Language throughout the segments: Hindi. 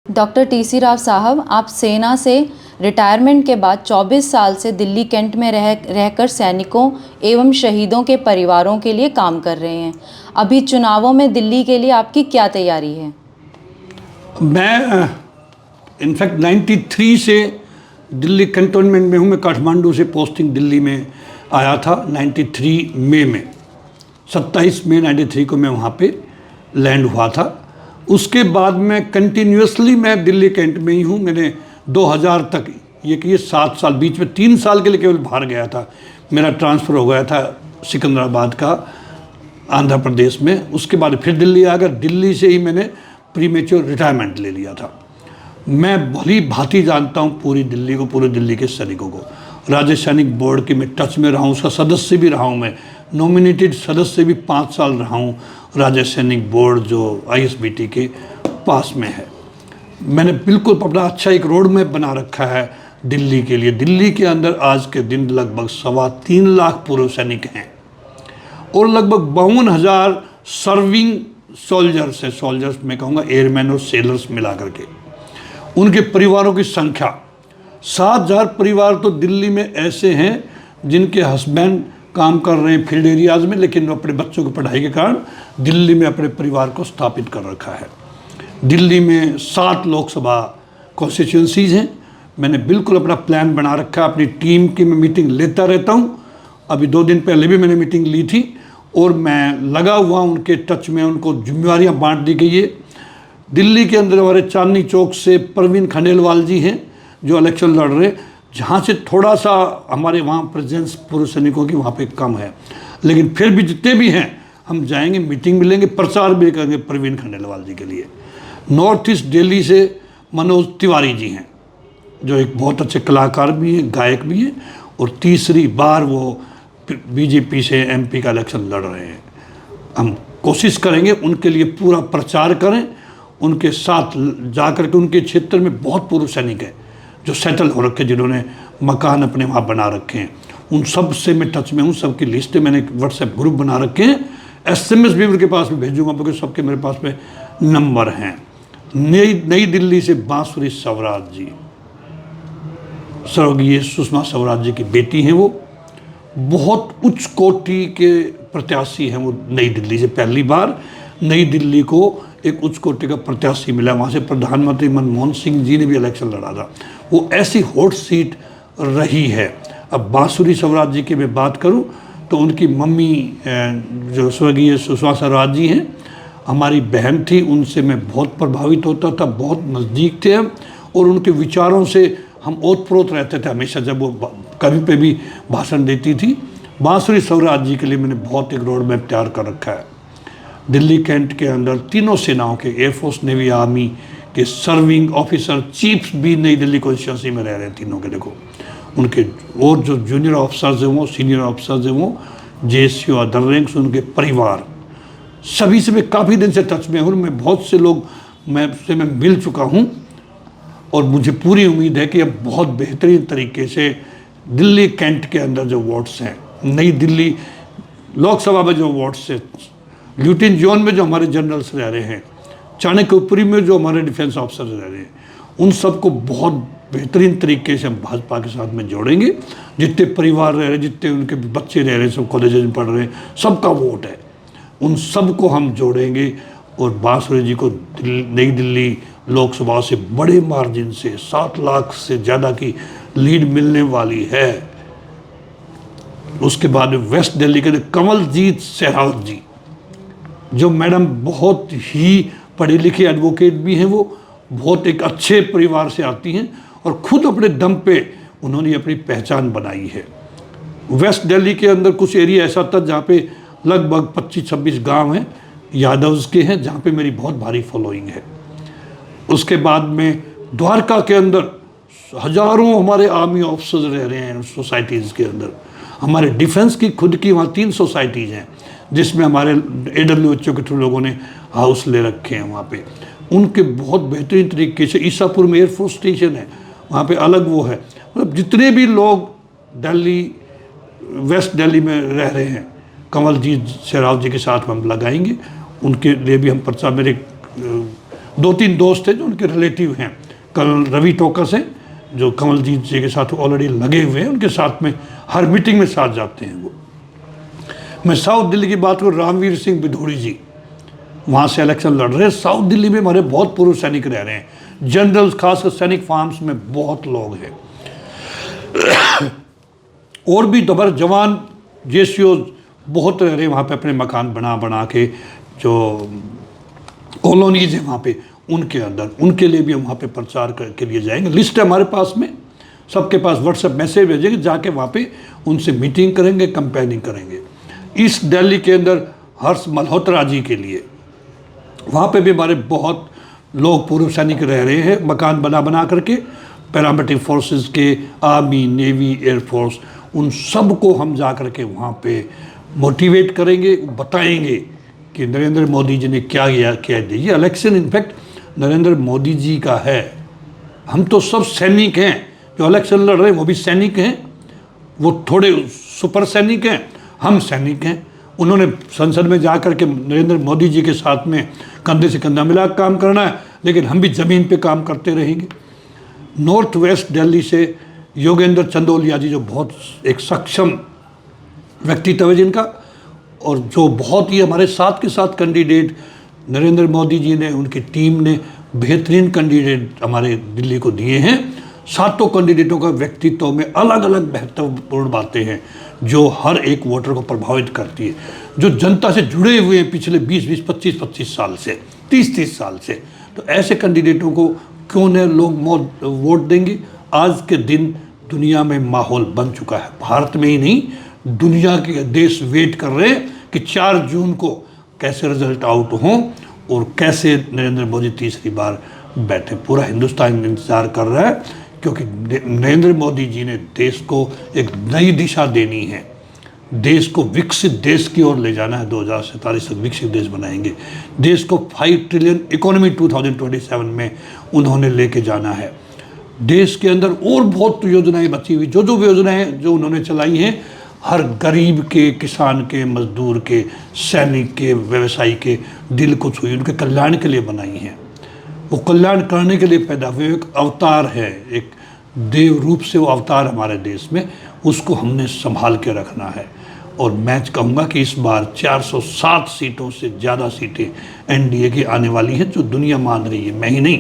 डॉक्टर टीसी राव साहब, आप सेना से रिटायरमेंट के बाद 24 साल से दिल्ली कैंट में रहकर सैनिकों एवं शहीदों के परिवारों के लिए काम कर रहे हैं। अभी चुनावों में दिल्ली के लिए आपकी क्या तैयारी है? मैं इनफैक्ट 93 से दिल्ली कैंटोनमेंट में हूँ। मैं काठमांडू से पोस्टिंग दिल्ली में आया था 93 मई में। 27 मई 93 को मैं वहाँ पे लैंड हुआ था। उसके बाद मैं कंटिन्यूसली मैं दिल्ली कैंट में ही हूँ। मैंने 2000 तक ये 7 साल, बीच में 3 साल के लिए केवल बाहर गया था। मेरा ट्रांसफ़र हो गया था सिकंदराबाद का आंध्र प्रदेश में। उसके बाद फिर दिल्ली आ गया। दिल्ली से ही मैंने प्रीमेच्योर रिटायरमेंट ले लिया था। मैं भली भांति जानता हूँ पूरी दिल्ली को, पूरे दिल्ली के सैनिकों को। राज्य सैनिक बोर्ड के मैं टच में रहा हूँ, उसका सदस्य भी रहा हूँ। मैं नॉमिनेटेड सदस्य भी 5 साल रहा हूँ राज्य सैनिक बोर्ड जो ISBT के पास में है। मैंने बिल्कुल अपना अच्छा एक रोड मैप बना रखा है दिल्ली के लिए। दिल्ली के अंदर आज के दिन लगभग 3.25 लाख पूर्व सैनिक हैं और लगभग 52,000 सर्विंग सोल्जर्स हैं। सोल्जर्स मैं कहूँगा एयरमैन और सेलर्स मिला करके। उनके परिवारों की संख्या 7,000 परिवार तो दिल्ली में ऐसे हैं जिनके हस्बैंड काम कर रहे हैं फील्ड एरियाज़ में, लेकिन वो अपने बच्चों की पढ़ाई के कारण दिल्ली में अपने परिवार को स्थापित कर रखा है। दिल्ली में 7 लोकसभा कॉन्स्टिट्यूंसीज़ हैं। मैंने बिल्कुल अपना प्लान बना रखा है। अपनी टीम की मैं मीटिंग लेता रहता हूँ। अभी 2 दिन पहले भी मैंने मीटिंग ली थी और मैं लगा हुआ उनके टच में। उनको जिम्मेवारियाँ बांट दी गई है। दिल्ली के अंदर हमारे चांदनी चौक से परवीन खंडेलवाल जी हैं जो इलेक्शन लड़ रहे हैं, जहाँ से थोड़ा सा हमारे वहाँ प्रेजेंस पूर्व सैनिकों की वहाँ पे कम है, लेकिन फिर भी जितने भी हैं हम जाएंगे, मीटिंग मिलेंगे, प्रचार भी करेंगे परवीन खंडेलवाल जी के लिए। नॉर्थ ईस्ट दिल्ली से मनोज तिवारी जी हैं जो एक बहुत अच्छे कलाकार भी हैं, गायक भी हैं और तीसरी बार वो BJP से MP का इलेक्शन लड़ रहे हैं। हम कोशिश करेंगे उनके लिए पूरा प्रचार करें, उनके साथ जाकर के। उनके क्षेत्र में बहुत पूर्व सैनिक हैं जो सेटल हो रखे, जिन्होंने मकान अपने वहाँ बना रखे हैं। उन सब से मैं टच में हूँ। सबकी लिस्टें मैंने व्हाट्सएप ग्रुप बना रखे हैं। SMS भी उनके पास में भेजूँगा क्योंकि सबके मेरे पास में नंबर हैं। नई दिल्ली से बांसुरी स्वराज जी, स्वर्गीय सुषमा स्वराज जी की बेटी हैं। वो बहुत उच्च कोटि के प्रत्याशी हैं। वो नई दिल्ली से पहली बार नई दिल्ली को एक उच्च कोटि का प्रत्याशी मिला। वहाँ से प्रधानमंत्री मनमोहन सिंह जी ने भी इलेक्शन लड़ा था। वो ऐसी हॉट सीट रही है। अब बांसुरी स्वराज जी की मैं बात करूं तो उनकी मम्मी जो स्वर्गीय सुषमा स्वराज जी हैं, हमारी बहन थी। उनसे मैं बहुत प्रभावित होता था, बहुत नज़दीक थे हम, और उनके विचारों से हम ओत-प्रोत रहते थे हमेशा जब वो कभी पे भी भाषण देती थी। बांसुरी स्वराज जी के लिए मैंने बहुत एक रोड मैप तैयार कर रखा है। दिल्ली कैंट के अंदर तीनों सेनाओं के, एयरफोर्स, नेवी, आर्मी के सर्विंग ऑफिसर चीफ्स भी नई दिल्ली कॉन्स्टिट्यूंसी में रह रहे हैं तीनों के। देखो उनके और जो जूनियर ऑफिसर्स हैं वो, सीनियर ऑफिसर्स हैं वो, JSU अदर रैंक्स, उनके परिवार, सभी से मैं काफ़ी दिन से टच में हूँ। मैं बहुत से लोग मैं मिल चुका हूँ और मुझे पूरी उम्मीद है कि अब बहुत बेहतरीन तरीके से दिल्ली कैंट के अंदर जो वार्ड्स हैं, नई दिल्ली लोकसभा में जो वार्ड्स हैं, ल्यूटिन जोन में जो हमारे जनरल्स रह रहे हैं, चाणक्यपुरी में जो हमारे डिफेंस ऑफिसर रह रहे हैं, उन सबको बहुत बेहतरीन तरीके से हम भाजपा के साथ में जोड़ेंगे। जितने परिवार रह रहे हैं, जितने उनके बच्चे रह रहे हैं, सब कॉलेज में पढ़ रहे हैं, सबका वोट है, उन सबको हम जोड़ेंगे। और बांसुरी जी को नई दिल्ली लोकसभा से बड़े मार्जिन से 7 लाख से ज़्यादा की लीड मिलने वाली है। उसके बाद वेस्ट दिल्ली के कमलजीत शेरावत जी, जो मैडम बहुत ही पढ़ी लिखी एडवोकेट भी हैं, वो बहुत एक अच्छे परिवार से आती हैं और खुद अपने दम पे उन्होंने अपनी पहचान बनाई है। वेस्ट दिल्ली के अंदर कुछ एरिया ऐसा था जहाँ पे लगभग 25-26 गांव हैं, यादव्स के हैं, जहाँ पे मेरी बहुत भारी फॉलोइंग है। उसके बाद में द्वारका के अंदर हजारों हमारे आर्मी ऑफिसर्स रह रहे हैं सोसाइटीज़ के अंदर। हमारे डिफेंस की खुद की वहाँ 3 सोसाइटीज़ हैं जिसमें हमारे AWHO के थ्रू लोगों ने हाउस ले रखे हैं वहाँ पे। उनके बहुत बेहतरीन तरीके से, ईसापुर में एयरफोर्स स्टेशन है, वहाँ पे अलग वो है। मतलब जितने भी लोग दिल्ली वेस्ट दिल्ली में रह रहे हैं, कमलजीत शेरावत जी के साथ हम लगाएंगे। उनके लिए भी हम पर्चा, मेरे 2-3 दोस्त थे जो उनके रिलेटिव हैं। कल रवि टोकस हैं जो कमलजीत जी के साथ ऑलरेडी लगे हुए हैं, उनके साथ में हर मीटिंग में साथ जाते हैं वो। मैं साउथ दिल्ली की बात करूँ, रामवीर सिंह बिधूड़ी जी वहाँ से इलेक्शन लड़ रहे हैं। साउथ दिल्ली में हमारे बहुत पूर्व सैनिक रह रहे हैं, जनरल्स, खासकर सैनिक फार्म्स में बहुत लोग हैं और भी दोबारा जवान जेसीओ बहुत रह रहे हैं वहाँ पे, अपने मकान बना के, जो कॉलोनीज हैं वहाँ पे, उनके अंदर, उनके लिए भी हम वहाँ पे प्रचार के लिए जाएंगे। लिस्ट है हमारे पास में, सबके पास व्हाट्सएप मैसेज भेजेंगे, जाके वहाँ पे उनसे मीटिंग करेंगे, कंपेनिंग करेंगे। ईस्ट दिल्ली के अंदर हर्ष मल्होत्रा जी के लिए वहाँ पे भी हमारे बहुत लोग पूर्व सैनिक रह रहे हैं, मकान बना करके, पैरामिलिट्री फोर्सेस के, आर्मी, नेवी, एयरफोर्स, उन सब को हम जा कर के वहाँ पे मोटिवेट करेंगे, बताएंगे कि नरेंद्र मोदी जी ने क्या किया। ये इलेक्शन इनफैक्ट नरेंद्र मोदी जी का है। हम तो सब सैनिक हैं, जो इलेक्शन लड़ रहे हैं वो भी सैनिक हैं, वो थोड़े सुपर सैनिक हैं, हम सैनिक हैं। उन्होंने संसद में जा कर के नरेंद्र मोदी जी के साथ में कंधे से कंधा मिला काम करना है, लेकिन हम भी ज़मीन पे काम करते रहेंगे। नॉर्थ वेस्ट दिल्ली से योगेंद्र चंदोलिया जी, जो बहुत एक सक्षम व्यक्तित्व है जिनका, और जो बहुत ही हमारे साथ के साथ कैंडिडेट नरेंद्र मोदी जी ने, उनकी टीम ने बेहतरीन कैंडिडेट हमारे दिल्ली को दिए हैं। सातों कैंडिडेटों का व्यक्तित्व में अलग अलग महत्वपूर्ण बातें हैं जो हर एक वोटर को प्रभावित करती है, जो जनता से जुड़े हुए हैं पिछले 20-20, 25-25 साल से, 30-30 साल से। तो ऐसे कैंडिडेटों को क्यों न लोग वोट देंगे। आज के दिन दुनिया में माहौल बन चुका है, भारत में ही नहीं, दुनिया के देश वेट कर रहे हैं कि 4 जून को कैसे रिजल्ट आउट हों और कैसे नरेंद्र मोदी तीसरी बार बैठे। पूरा हिंदुस्तान इंतजार कर रहा है, क्योंकि नरेंद्र मोदी जी ने देश को एक नई दिशा देनी है, देश को विकसित देश की ओर ले जाना है। 2047 तक विकसित देश बनाएंगे, देश को 5 ट्रिलियन इकोनॉमी 2027 में उन्होंने लेके जाना है। देश के अंदर और बहुत योजनाएं बची हुई, जो योजनाएं जो उन्होंने चलाई हैं, हर गरीब के, किसान के, मजदूर के, सैनिक के, व्यवसायी के दिल को छुई, उनके कल्याण के लिए बनाई हैं। वो कल्याण करने के लिए पैदा हुए, एक अवतार है, एक देव रूप से वो अवतार हमारे देश में, उसको हमने संभाल के रखना है। और मैं कहूँगा कि इस बार 407 सीटों से ज़्यादा सीटें एनडीए की आने वाली हैं, जो दुनिया मान रही है, मैं ही नहीं,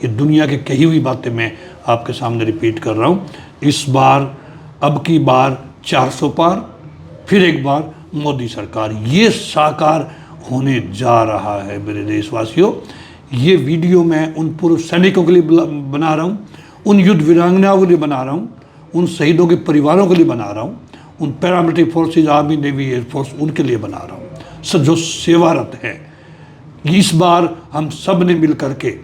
ये दुनिया की कही हुई बातें मैं आपके सामने रिपीट कर रहा हूँ। इस बार, अब की बार 400 पार, फिर एक बार मोदी सरकार, ये साकार होने जा रहा है मेरे देशवासियों। ये वीडियो मैं उन पूर्व सैनिकों के लिए बना रहा हूँ, उन युद्ध वीरांगनाओं के लिए बना रहा हूँ, उन शहीदों के परिवारों के लिए बना रहा हूँ, उन paramilitary forces, army, navy, air force, उनके लिए बना रहा हूँ, जो सेवारत हैं। इस बार हम सब ने मिल करके,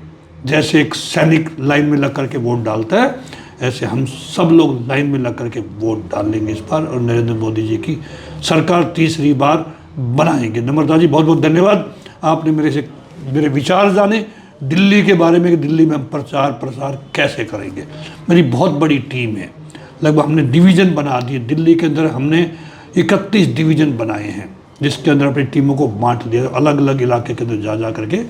जैसे एक सैनिक लाइन में लग करके वोट डालता है, ऐसे हम सब लोग लाइन में लग करके वोट डालेंगे इस बार, और नरेंद्र मोदी जी की सरकार तीसरी बार बनाएंगे। नम्रता जी, बहुत बहुत धन्यवाद, आपने मेरे विचार जाने दिल्ली के बारे में, कि दिल्ली में हम प्रचार प्रसार कैसे करेंगे। मेरी बहुत बड़ी टीम है, लगभग हमने डिवीज़न बना दिए दिल्ली के अंदर, हमने 31 डिवीज़न बनाए हैं, जिसके अंदर अपनी टीमों को बांट दिया, अलग अलग इलाके के अंदर जा करके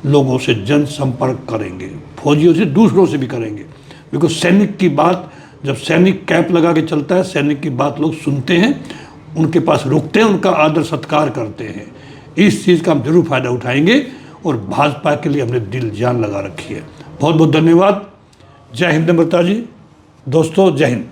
लोगों से जनसंपर्क करेंगे, फौजियों से, दूसरों से भी करेंगे। बिकॉज सैनिक की बात, जब सैनिक कैप लगा के चलता है, सैनिक की बात लोग सुनते हैं, उनके पास रुकते हैं, उनका आदर सत्कार करते हैं। इस चीज़ का हम जरूर फ़ायदा उठाएंगे, और भाजपा के लिए हमने दिल जान लगा रखी है। बहुत बहुत धन्यवाद। जय हिंद नम्रता जी, दोस्तों, जय हिंद।